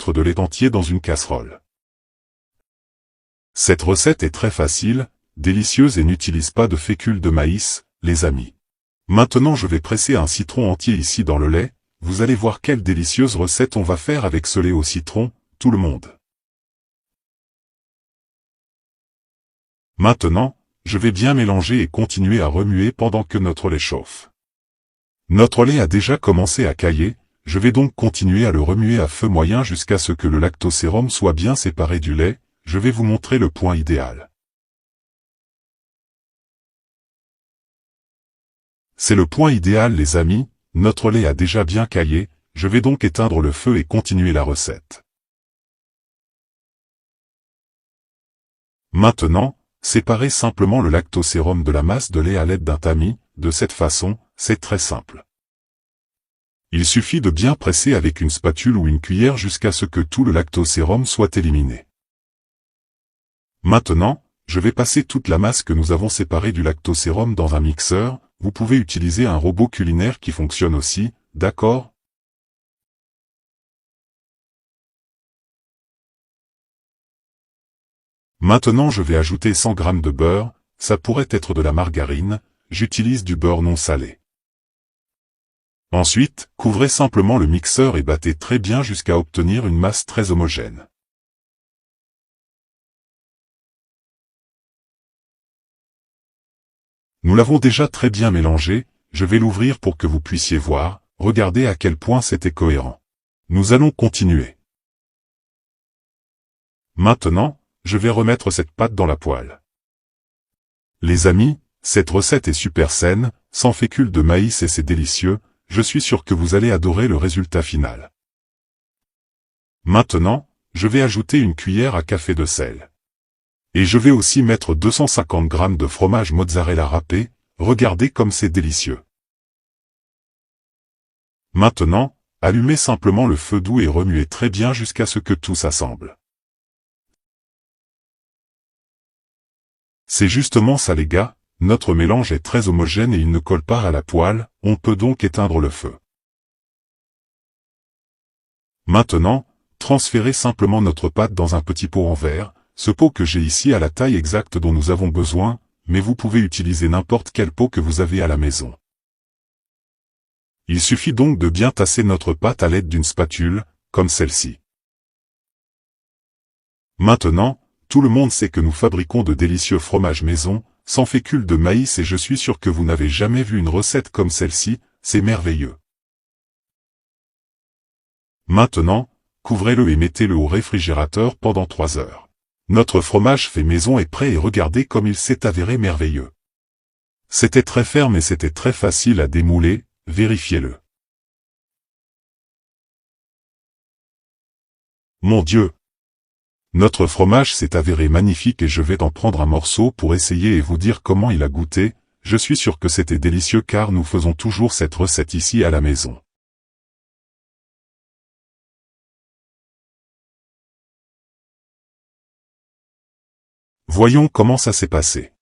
litres de lait entier dans une casserole. Cette recette est très facile, délicieuse et n'utilise pas de fécule de maïs, les amis. Maintenant je vais presser un citron entier ici dans le lait, vous allez voir quelle délicieuse recette on va faire avec ce lait au citron, tout le monde. Maintenant, je vais bien mélanger et continuer à remuer pendant que notre lait chauffe. Notre lait a déjà commencé à cailler, je vais donc continuer à le remuer à feu moyen jusqu'à ce que le lactosérum soit bien séparé du lait, je vais vous montrer le point idéal. C'est le point idéal les amis, notre lait a déjà bien caillé, je vais donc éteindre le feu et continuer la recette. Maintenant, séparez simplement le lactosérum de la masse de lait à l'aide d'un tamis, de cette façon, c'est très simple. Il suffit de bien presser avec une spatule ou une cuillère jusqu'à ce que tout le lactosérum soit éliminé. Maintenant, je vais passer toute la masse que nous avons séparée du lactosérum dans un mixeur, vous pouvez utiliser un robot culinaire qui fonctionne aussi, d'accord? Maintenant je vais ajouter 100 g de beurre, ça pourrait être de la margarine, j'utilise du beurre non salé. Ensuite, couvrez simplement le mixeur et battez très bien jusqu'à obtenir une masse très homogène. Nous l'avons déjà très bien mélangé, je vais l'ouvrir pour que vous puissiez voir, regardez à quel point c'était cohérent. Nous allons continuer. Maintenant, je vais remettre cette pâte dans la poêle. Les amis, cette recette est super saine, sans fécule de maïs et c'est délicieux, je suis sûr que vous allez adorer le résultat final. Maintenant, je vais ajouter une cuillère à café de sel. Et je vais aussi mettre 250 g de fromage mozzarella râpé, regardez comme c'est délicieux. Maintenant, allumez simplement le feu doux et remuez très bien jusqu'à ce que tout s'assemble. C'est justement ça les gars, notre mélange est très homogène et il ne colle pas à la poêle, on peut donc éteindre le feu. Maintenant, transférez simplement notre pâte dans un petit pot en verre, ce pot que j'ai ici a la taille exacte dont nous avons besoin, mais vous pouvez utiliser n'importe quel pot que vous avez à la maison. Il suffit donc de bien tasser notre pâte à l'aide d'une spatule, comme celle-ci. Maintenant, tout le monde sait que nous fabriquons de délicieux fromages maison, sans fécule de maïs et je suis sûr que vous n'avez jamais vu une recette comme celle-ci, c'est merveilleux. Maintenant, couvrez-le et mettez-le au réfrigérateur pendant 3 heures. Notre fromage fait maison est prêt et regardez comme il s'est avéré merveilleux. C'était très ferme et c'était très facile à démouler, vérifiez-le. Mon Dieu! Notre fromage s'est avéré magnifique et je vais en prendre un morceau pour essayer et vous dire comment il a goûté, je suis sûr que c'était délicieux car nous faisons toujours cette recette ici à la maison. Voyons comment ça s'est passé.